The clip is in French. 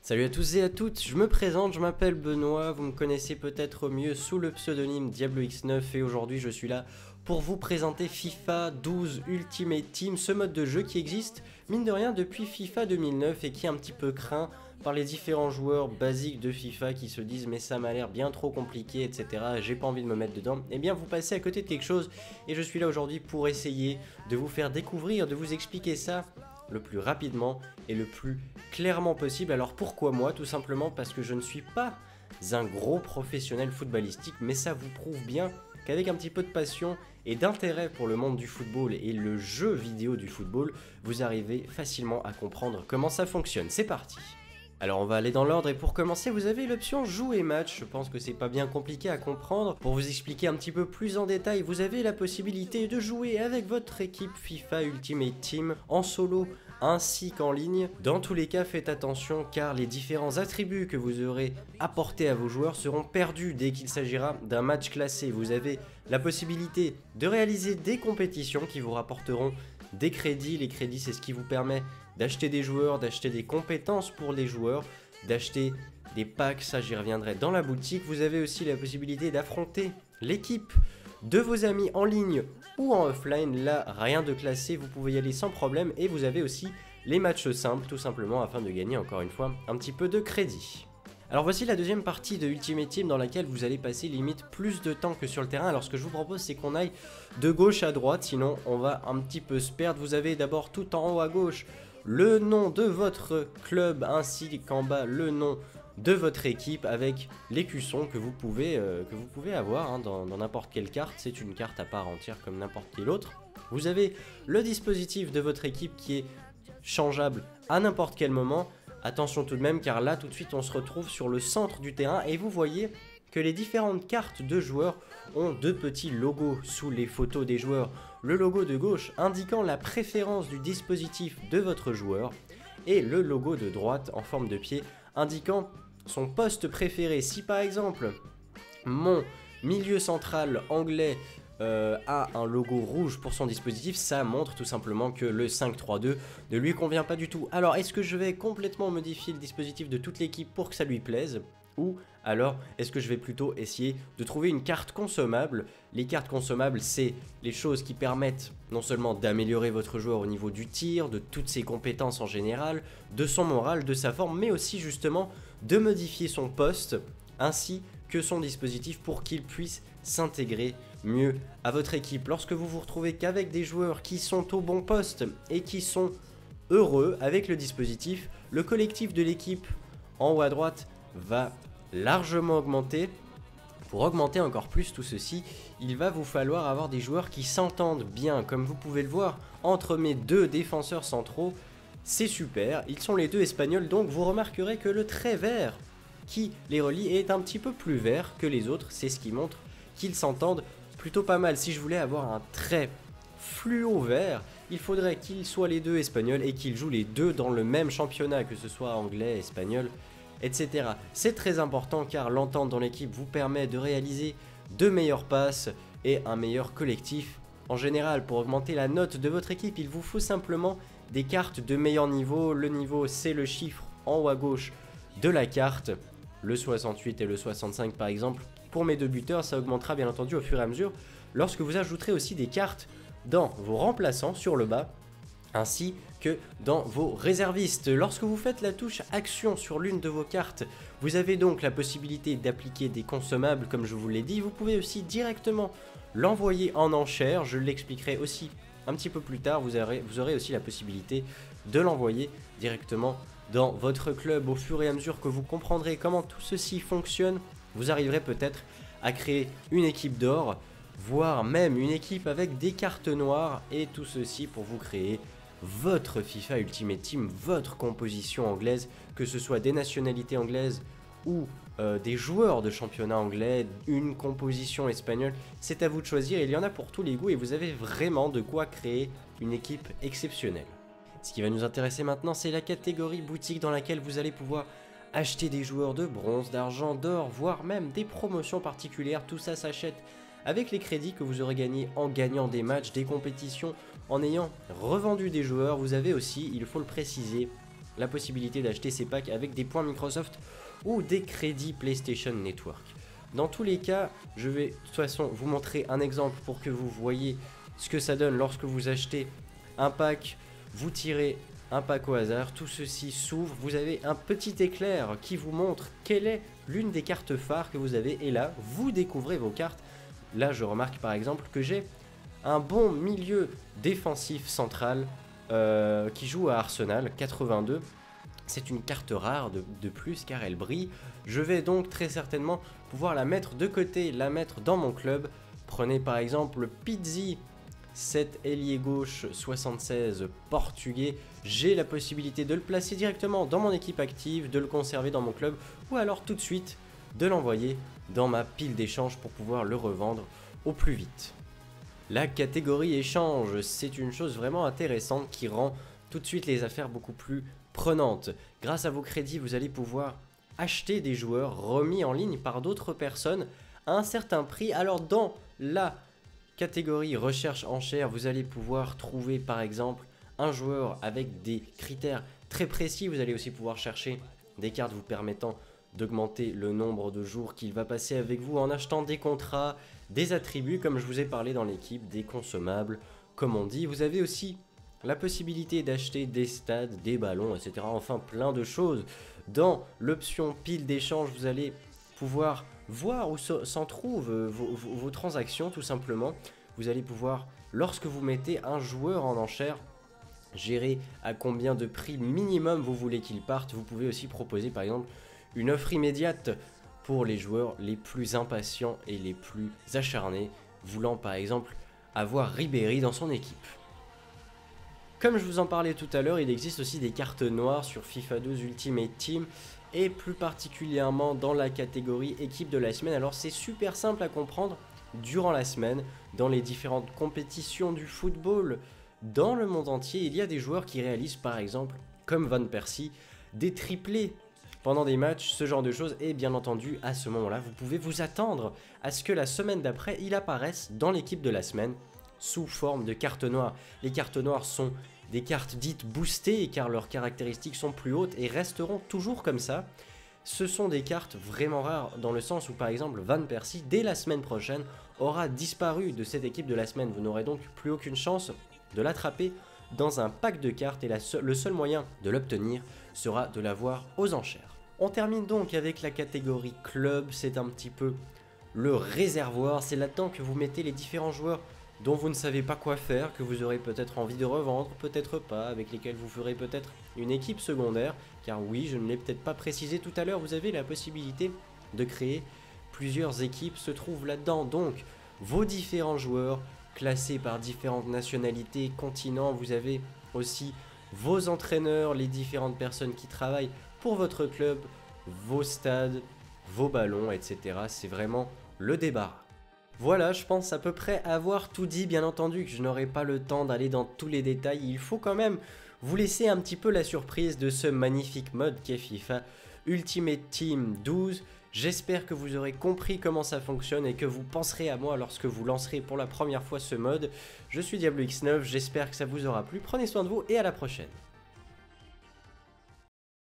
Salut à tous et à toutes, je me présente, je m'appelle Benoît, vous me connaissez peut-être mieux sous le pseudonyme DiabloX9 et aujourd'hui je suis là pour vous présenter FIFA 12 Ultimate Team, ce mode de jeu qui existe mine de rien depuis FIFA 2009 et qui est un petit peu craint par les différents joueurs basiques de FIFA qui se disent mais ça m'a l'air bien trop compliqué etc, j'ai pas envie de me mettre dedans. Eh bien vous passez à côté de quelque chose et je suis là aujourd'hui pour essayer de vous faire découvrir, de vous expliquer ça le plus rapidement et le plus clairement possible. Alors pourquoi moi? Tout simplement parce que je ne suis pas un gros professionnel footballistique, mais ça vous prouve bien qu'avec un petit peu de passion et d'intérêt pour le monde du football et le jeu vidéo du football, vous arrivez facilement à comprendre comment ça fonctionne. C'est parti! Alors on va aller dans l'ordre et pour commencer vous avez l'option jouer match, je pense que c'est pas bien compliqué à comprendre. Pour vous expliquer un petit peu plus en détail, vous avez la possibilité de jouer avec votre équipe FIFA Ultimate Team en solo ainsi qu'en ligne. Dans tous les cas faites attention car les différents attributs que vous aurez apportés à vos joueurs seront perdus dès qu'il s'agira d'un match classé. Vous avez la possibilité de réaliser des compétitions qui vous rapporteront des crédits. Les crédits c'est ce qui vous permet d'acheter des joueurs, d'acheter des compétences pour les joueurs, d'acheter des packs, ça j'y reviendrai dans la boutique. Vous avez aussi la possibilité d'affronter l'équipe de vos amis en ligne ou en offline, là rien de classé, vous pouvez y aller sans problème et vous avez aussi les matchs simples tout simplement afin de gagner encore une fois un petit peu de crédit. Alors voici la deuxième partie de Ultimate Team dans laquelle vous allez passer limite plus de temps que sur le terrain. Alors ce que je vous propose c'est qu'on aille de gauche à droite, sinon on va un petit peu se perdre. Vous avez d'abord tout en haut à gauche le nom de votre club ainsi qu'en bas le nom de votre équipe avec l'écusson que vous pouvez avoir hein, dans n'importe quelle carte. C'est une carte à part entière comme n'importe quelle autre. Vous avez le dispositif de votre équipe qui est changeable à n'importe quel moment. Attention tout de même car là tout de suite on se retrouve sur le centre du terrain et vous voyez que les différentes cartes de joueurs ont deux petits logos sous les photos des joueurs. Le logo de gauche indiquant la préférence du dispositif de votre joueur et le logo de droite en forme de pied indiquant son poste préféré. Si par exemple mon milieu central anglais a un logo rouge pour son dispositif, ça montre tout simplement que le 5-3-2 ne lui convient pas du tout. Alors est-ce que je vais complètement modifier le dispositif de toute l'équipe pour que ça lui plaise? Ou alors est-ce que je vais plutôt essayer de trouver une carte consommable? Les cartes consommables c'est les choses qui permettent non seulement d'améliorer votre joueur au niveau du tir, de toutes ses compétences en général, de son moral, de sa forme, mais aussi justement de modifier son poste ainsi que son dispositif pour qu'il puisse s'intégrer mieux à votre équipe. Lorsque vous vous retrouvez qu'avec des joueurs qui sont au bon poste et qui sont heureux avec le dispositif, le collectif de l'équipe en haut à droite va largement augmenter. Pour augmenter encore plus tout ceci, il va vous falloir avoir des joueurs qui s'entendent bien. Comme vous pouvez le voir, entre mes deux défenseurs centraux, c'est super, ils sont les deux espagnols, donc vous remarquerez que le trait vert qui les relie est un petit peu plus vert que les autres, c'est ce qui montre qu'ils s'entendent plutôt pas mal. Si je voulais avoir un trait fluo vert, il faudrait qu'ils soient les deux espagnols et qu'ils jouent les deux dans le même championnat, que ce soit anglais, espagnol, etc. C'est très important car l'entente dans l'équipe vous permet de réaliser de meilleures passes et un meilleur collectif. En général, pour augmenter la note de votre équipe, il vous faut simplement des cartes de meilleur niveau. Le niveau, c'est le chiffre en haut à gauche de la carte, le 68 et le 65 par exemple. Pour mes deux buteurs, ça augmentera bien entendu au fur et à mesure lorsque vous ajouterez aussi des cartes dans vos remplaçants sur le bas, ainsi que dans vos réservistes. Lorsque vous faites la touche action sur l'une de vos cartes, vous avez donc la possibilité d'appliquer des consommables comme je vous l'ai dit. Vous pouvez aussi directement l'envoyer en enchère, je l'expliquerai aussi un petit peu plus tard. Vous aurez aussi la possibilité de l'envoyer directement dans votre club. Au fur et à mesure que vous comprendrez comment tout ceci fonctionne, vous arriverez peut-être à créer une équipe d'or, voire même une équipe avec des cartes noires, et tout ceci pour vous créer votre FIFA Ultimate Team, votre composition anglaise, que ce soit des nationalités anglaises ou des joueurs de championnat anglais, une composition espagnole, c'est à vous de choisir. Il y en a pour tous les goûts et vous avez vraiment de quoi créer une équipe exceptionnelle. Ce qui va nous intéresser maintenant, c'est la catégorie boutique dans laquelle vous allez pouvoir acheter des joueurs de bronze, d'argent, d'or, voire même des promotions particulières. Tout ça s'achète avec les crédits que vous aurez gagnés en gagnant des matchs, des compétitions, en ayant revendu des joueurs. Vous avez aussi, il faut le préciser, la possibilité d'acheter ces packs avec des points Microsoft ou des crédits PlayStation Network. Dans tous les cas, je vais de toute façon vous montrer un exemple pour que vous voyez ce que ça donne lorsque vous achetez un pack, vous tirez un pack au hasard, tout ceci s'ouvre, vous avez un petit éclair qui vous montre quelle est l'une des cartes phares que vous avez et là, vous découvrez vos cartes. Là, je remarque par exemple que j'ai un bon milieu défensif central qui joue à Arsenal, 82. C'est une carte rare de plus car elle brille. Je vais donc très certainement pouvoir la mettre de côté, la mettre dans mon club. Prenez par exemple Pizzi, 7 ailier gauche 76 portugais. J'ai la possibilité de le placer directement dans mon équipe active, de le conserver dans mon club ou alors tout de suite de l'envoyer dans ma pile d'échange pour pouvoir le revendre au plus vite. La catégorie échange, c'est une chose vraiment intéressante qui rend tout de suite les affaires beaucoup plus prenantes. Grâce à vos crédits, vous allez pouvoir acheter des joueurs remis en ligne par d'autres personnes à un certain prix. Alors dans la catégorie recherche enchère, vous allez pouvoir trouver par exemple un joueur avec des critères très précis. Vous allez aussi pouvoir chercher des cartes vous permettant d'augmenter le nombre de jours qu'il va passer avec vous en achetant des contrats, des attributs comme je vous ai parlé dans l'équipe, des consommables comme on dit. Vous avez aussi la possibilité d'acheter des stades, des ballons, etc. Enfin plein de choses. Dans l'option pile d'échange, vous allez pouvoir voir où s'en trouvent vos transactions tout simplement. Vous allez pouvoir, lorsque vous mettez un joueur en enchère, gérer à combien de prix minimum vous voulez qu'il parte. Vous pouvez aussi proposer par exemple une offre immédiate pour les joueurs les plus impatients et les plus acharnés, voulant par exemple avoir Ribéry dans son équipe. Comme je vous en parlais tout à l'heure, il existe aussi des cartes noires sur FIFA 12 Ultimate Team et plus particulièrement dans la catégorie équipe de la semaine. Alors c'est super simple à comprendre. Durant la semaine, dans les différentes compétitions du football dans le monde entier, il y a des joueurs qui réalisent par exemple, comme Van Persie, des triplés pendant des matchs, ce genre de choses. Et bien entendu, à ce moment-là, vous pouvez vous attendre à ce que la semaine d'après, il apparaisse dans l'équipe de la semaine sous forme de cartes noires. Les cartes noires sont des cartes dites boostées car leurs caractéristiques sont plus hautes et resteront toujours comme ça. Ce sont des cartes vraiment rares dans le sens où par exemple Van Persie dès la semaine prochaine aura disparu de cette équipe de la semaine. Vous n'aurez donc plus aucune chance de l'attraper dans un pack de cartes et le seul moyen de l'obtenir sera de l'avoir aux enchères. On termine donc avec la catégorie club, c'est un petit peu le réservoir, c'est là-dedans que vous mettez les différents joueurs dont vous ne savez pas quoi faire, que vous aurez peut-être envie de revendre, peut-être pas, avec lesquels vous ferez peut-être une équipe secondaire, car oui, je ne l'ai peut-être pas précisé tout à l'heure, vous avez la possibilité de créer plusieurs équipes, se trouvent là-dedans, donc vos différents joueurs classés par différentes nationalités, continents, vous avez aussi vos entraîneurs, les différentes personnes qui travaillent pour votre club, vos stades, vos ballons, etc. C'est vraiment le débarras. Voilà, je pense à peu près avoir tout dit, bien entendu que je n'aurai pas le temps d'aller dans tous les détails, il faut quand même vous laisser un petit peu la surprise de ce magnifique mode qu'est FIFA Ultimate Team 12. J'espère que vous aurez compris comment ça fonctionne et que vous penserez à moi lorsque vous lancerez pour la première fois ce mode. Je suis Diablo X9, j'espère que ça vous aura plu, prenez soin de vous et à la prochaine.